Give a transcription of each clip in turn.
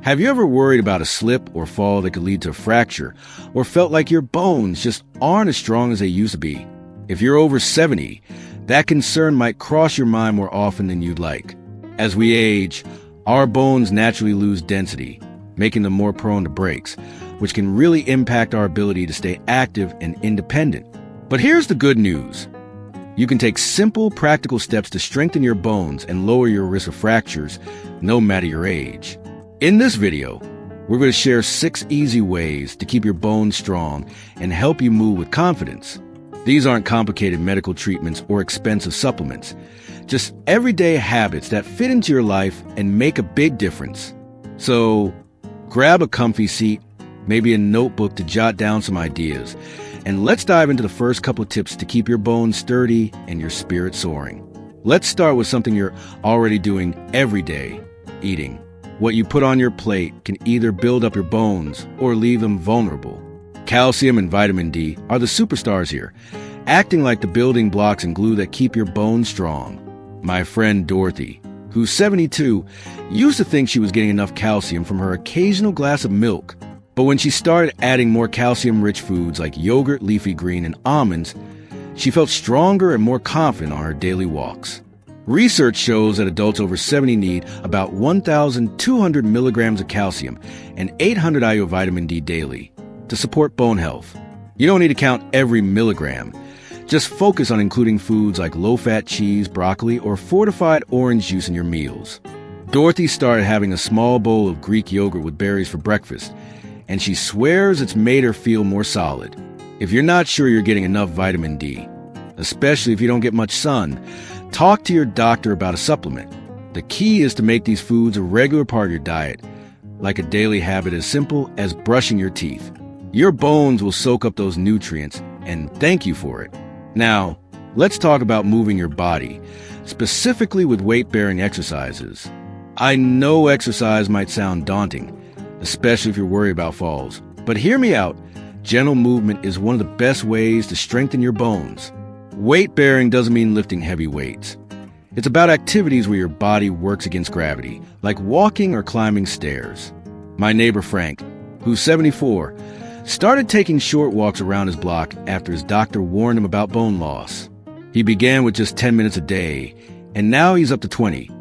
Have you ever worried about a slip or fall that could lead to a fracture, or felt like your bones just aren't as strong as they used to be? If you're over 70, that concern might cross your mind more often than you'd like. As we age, our bones naturally lose density, making them more prone to breaks, which can really impact our ability to stay active and independent. But here's the good news. You can take simple, practical steps to strengthen your bones and lower your risk of fractures, no matter your age. In this video, we're going to share 6 easy ways to keep your bones strong and help you move with confidence. These aren't complicated medical treatments or expensive supplements, just everyday habits that fit into your life and make a big difference. So, grab a comfy seat, maybe a notebook to jot down some ideas, and let's dive into the first couple of tips to keep your bones sturdy and your spirit soaring. Let's start with something you're already doing every day: eating. What you put on your plate can either build up your bones or leave them vulnerable. Calcium and vitamin D are the superstars here, acting like the building blocks and glue that keep your bones strong. My friend Dorothy, who's 72, used to think she was getting enough calcium from her occasional glass of milk. But when she started adding more calcium-rich foods like yogurt, leafy green, and almonds, she felt stronger and more confident on her daily walks. Research shows that adults over 70 need about 1,200 milligrams of calcium and 800 IU of vitamin D daily to support bone health. You don't need to count every milligram. Just focus on including foods like low-fat cheese, broccoli, or fortified orange juice in your meals. Dorothy started having a small bowl of Greek yogurt with berries for breakfast, and she swears it's made her feel more solid. If you're not sure you're getting enough vitamin D, especially if you don't get much sun, talk to your doctor about a supplement. The key is to make these foods a regular part of your diet, like a daily habit as simple as brushing your teeth. Your bones will soak up those nutrients and thank you for it. Now, let's talk about moving your body, specifically with weight-bearing exercises. I know exercise might sound daunting, especially if you're worried about falls, but hear me out. Gentle movement is one of the best ways to strengthen your bones. Weight-bearing doesn't mean lifting heavy weights. It's about activities where your body works against gravity, like walking or climbing stairs. My neighbor Frank, who's 74, started taking short walks around his block after his doctor warned him about bone loss. He began with just 10 minutes a day, and now he's up to 20,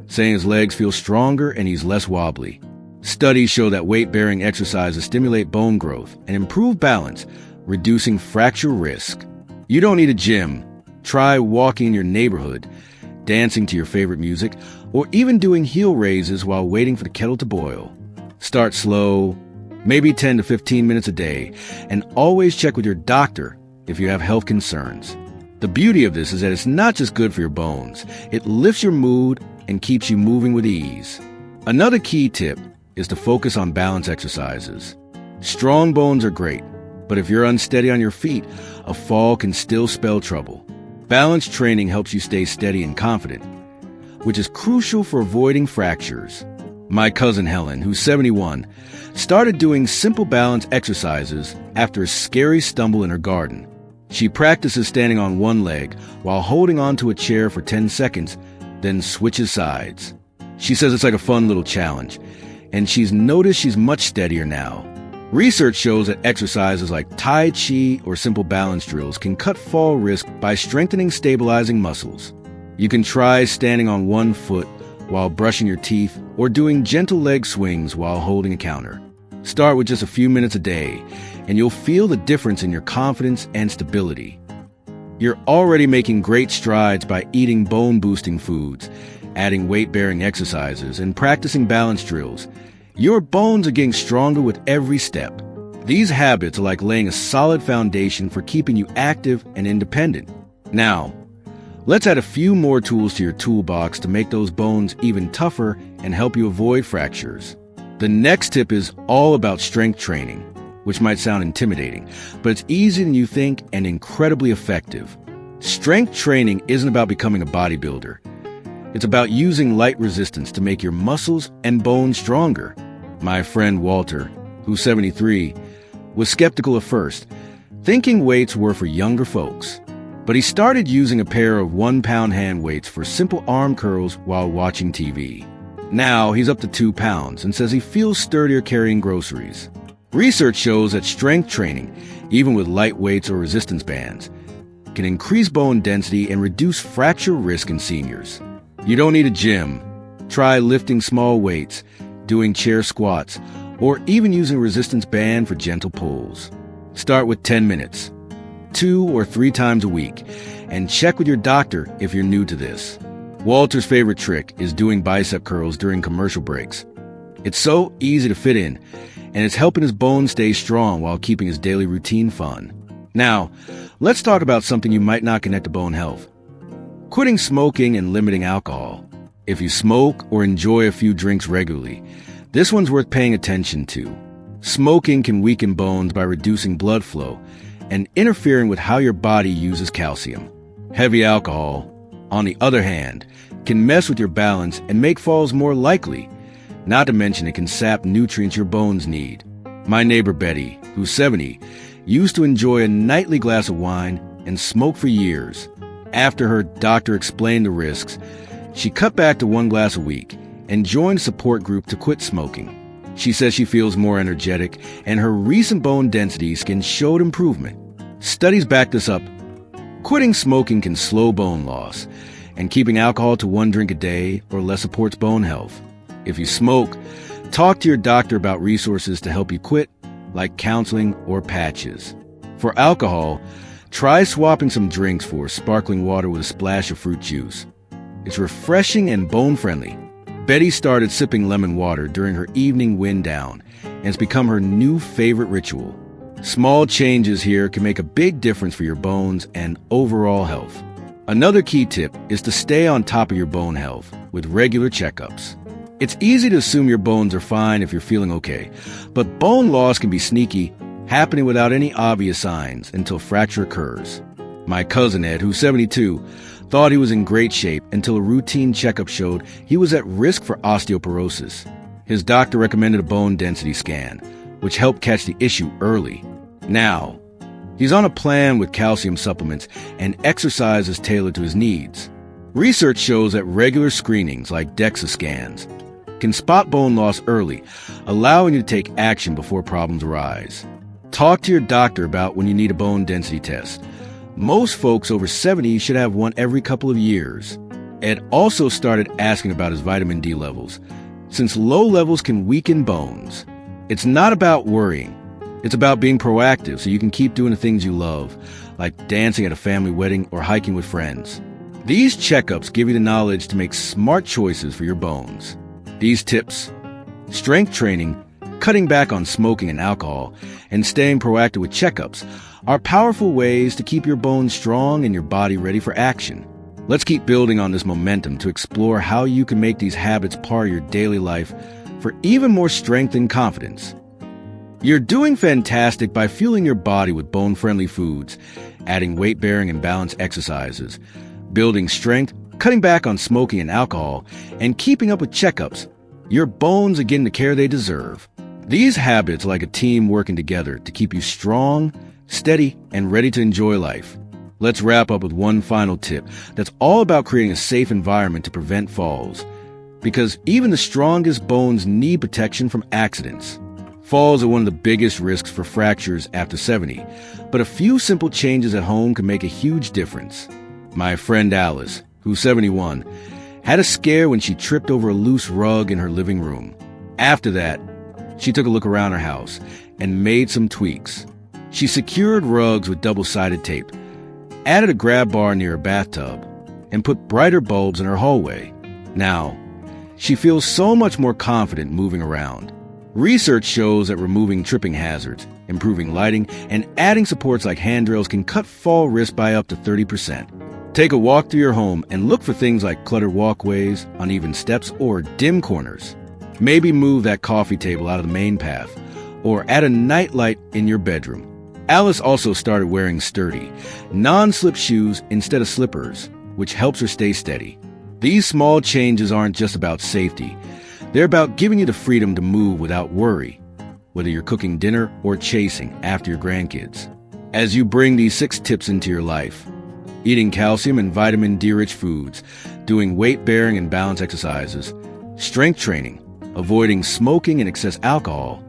saying his legs feel stronger and he's less wobbly. Studies show that weight-bearing exercises stimulate bone growth and improve balance, reducing fracture risk. You don't need a gym. Try walking in your neighborhood, dancing to your favorite music, or even doing heel raises while waiting for the kettle to boil. Start slow, maybe 10 to 15 minutes a day, and always check with your doctor if you have health concerns. The beauty of this is that it's not just good for your bones. It lifts your mood and keeps you moving with ease. Another key tip is to focus on balance exercises. Strong bones are great, but if you're unsteady on your feet, a fall can still spell trouble. Balance training helps you stay steady and confident, which is crucial for avoiding fractures. My cousin Helen, who's 71, started doing simple balance exercises after a scary stumble in her garden. She practices standing on one leg while holding onto a chair for 10 seconds, then switches sides. She says it's like a fun little challenge, and she's noticed she's much steadier now. Research shows that exercises like Tai Chi or simple balance drills can cut fall risk by strengthening stabilizing muscles. You can try standing on one foot while brushing your teeth or doing gentle leg swings while holding a counter. Start with just a few minutes a day, and you'll feel the difference in your confidence and stability. You're already making great strides by eating bone-boosting foods, adding weight-bearing exercises, and practicing balance drills. Your bones are getting stronger with every step. These habits are like laying a solid foundation for keeping you active and independent. Now, let's add a few more tools to your toolbox to make those bones even tougher and help you avoid fractures. The next tip is all about strength training, which might sound intimidating, but it's easier than you think and incredibly effective. Strength training isn't about becoming a bodybuilder. It's about using light resistance to make your muscles and bones stronger. My friend Walter, who's 73, was skeptical at first, thinking weights were for younger folks. But he started using a pair of 1-pound hand weights for simple arm curls while watching TV. Now he's up to 2 pounds and says he feels sturdier carrying groceries. Research shows that strength training, even with light weights or resistance bands, can increase bone density and reduce fracture risk in seniors. You don't need a gym. Try lifting small weights, doing chair squats, or even using a resistance band for gentle pulls. Start with 10 minutes, 2 or 3 times a week, and check with your doctor if you're new to this. Walter's favorite trick is doing bicep curls during commercial breaks. It's so easy to fit in, and it's helping his bones stay strong while keeping his daily routine fun. Now, let's talk about something you might not connect to bone health. Quitting smoking and limiting alcohol. If you smoke or enjoy a few drinks regularly, this one's worth paying attention to. Smoking can weaken bones by reducing blood flow and interfering with how your body uses calcium. Heavy alcohol, on the other hand, can mess with your balance and make falls more likely. Not to mention it can sap nutrients your bones need. My neighbor Betty, who's 70, used to enjoy a nightly glass of wine and smoke for years. After her doctor explained the risks, she cut back to 1 glass a week and joined a support group to quit smoking. She says she feels more energetic, and her recent bone density skin showed improvement. Studies back this up. Quitting smoking can slow bone loss, and keeping alcohol to 1 drink a day or less supports bone health. If you smoke, talk to your doctor about resources to help you quit, like counseling or patches. For alcohol, try swapping some drinks for sparkling water with a splash of fruit juice. It's refreshing and bone-friendly. Betty started sipping lemon water during her evening wind down, and it's become her new favorite ritual. Small changes here can make a big difference for your bones and overall health. Another key tip is to stay on top of your bone health with regular checkups. It's easy to assume your bones are fine if you're feeling okay, but bone loss can be sneaky, happening without any obvious signs until fracture occurs. My cousin Ed, who's 72, thought he was in great shape until a routine checkup showed he was at risk for osteoporosis. His doctor recommended a bone density scan, which helped catch the issue early. Now, he's on a plan with calcium supplements and exercises tailored to his needs. Research shows that regular screenings like DEXA scans can spot bone loss early, allowing you to take action before problems arise. Talk to your doctor about when you need a bone density test. Most folks over 70 should have one every couple of years. Ed also started asking about his vitamin D levels, since low levels can weaken bones. It's not about worrying. It's about being proactive so you can keep doing the things you love, like dancing at a family wedding or hiking with friends. These checkups give you the knowledge to make smart choices for your bones. These tips, strength training, cutting back on smoking and alcohol, and staying proactive with checkups, are powerful ways to keep your bones strong and your body ready for action. Let's keep building on this momentum to explore how you can make these habits part of your daily life for even more strength and confidence. You're doing fantastic by fueling your body with bone-friendly foods, adding weight-bearing and balance exercises, building strength, cutting back on smoking and alcohol, and keeping up with checkups. Your bones are getting the care they deserve. These habits are like a team working together to keep you strong, steady, and ready to enjoy life. Let's wrap up with one final tip that's all about creating a safe environment to prevent falls. Because even the strongest bones need protection from accidents. Falls are one of the biggest risks for fractures after 70, but a few simple changes at home can make a huge difference. My friend Alice, who's 71, had a scare when she tripped over a loose rug in her living room. After that, she took a look around her house and made some tweaks. She secured rugs with double-sided tape, added a grab bar near her bathtub, and put brighter bulbs in her hallway. Now, she feels so much more confident moving around. Research shows that removing tripping hazards, improving lighting, and adding supports like handrails can cut fall risk by up to 30%. Take a walk through your home and look for things like cluttered walkways, uneven steps, or dim corners. Maybe move that coffee table out of the main path, or add a nightlight in your bedroom. Alice also started wearing sturdy, non-slip shoes instead of slippers, which helps her stay steady. These small changes aren't just about safety. They're about giving you the freedom to move without worry, whether you're cooking dinner or chasing after your grandkids. As you bring these 6 tips into your life, eating calcium and vitamin D-rich foods, doing weight-bearing and balance exercises, strength training, avoiding smoking and excess alcohol,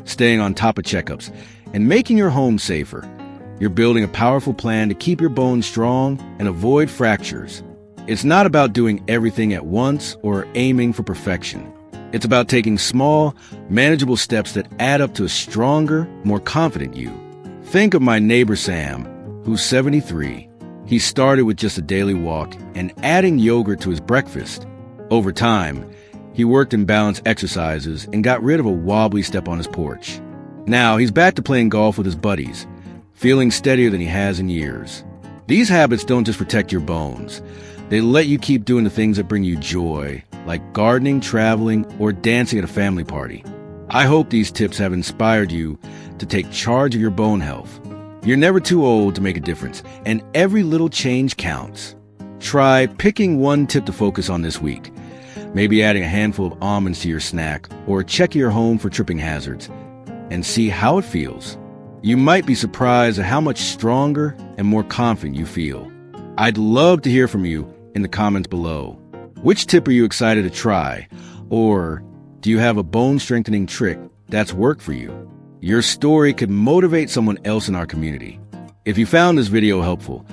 staying on top of checkups, and making your home safer. You're building a powerful plan to keep your bones strong and avoid fractures. It's not about doing everything at once or aiming for perfection. It's about taking small, manageable steps that add up to a stronger, more confident you. Think of my neighbor Sam, who's 73. He started with just a daily walk and adding yogurt to his breakfast. Over time, he worked in balanced exercises and got rid of a wobbly step on his porch. Now he's back to playing golf with his buddies, feeling steadier than he has in years. These habits don't just protect your bones. They let you keep doing the things that bring you joy, like gardening, traveling, or dancing at a family party. I hope these tips have inspired you to take charge of your bone health. You're never too old to make a difference, and every little change counts. Try picking one tip to focus on this week. Maybe adding a handful of almonds to your snack, or checking your home for tripping hazards, and see how it feels. You might be surprised at how much stronger and more confident you feel. I'd love to hear from you in the comments below. Which tip are you excited to try? Or do you have a bone-strengthening trick that's worked for you? Your story could motivate someone else in our community. If you found this video helpful,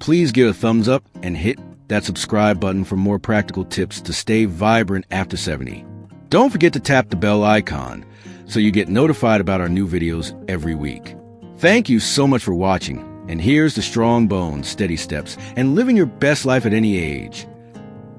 please give a thumbs up and hit that subscribe button for more practical tips to stay vibrant after 70. Don't forget to tap the bell icon so you get notified about our new videos every week. Thank you so much for watching, and here's to strong bones, steady steps, and living your best life at any age.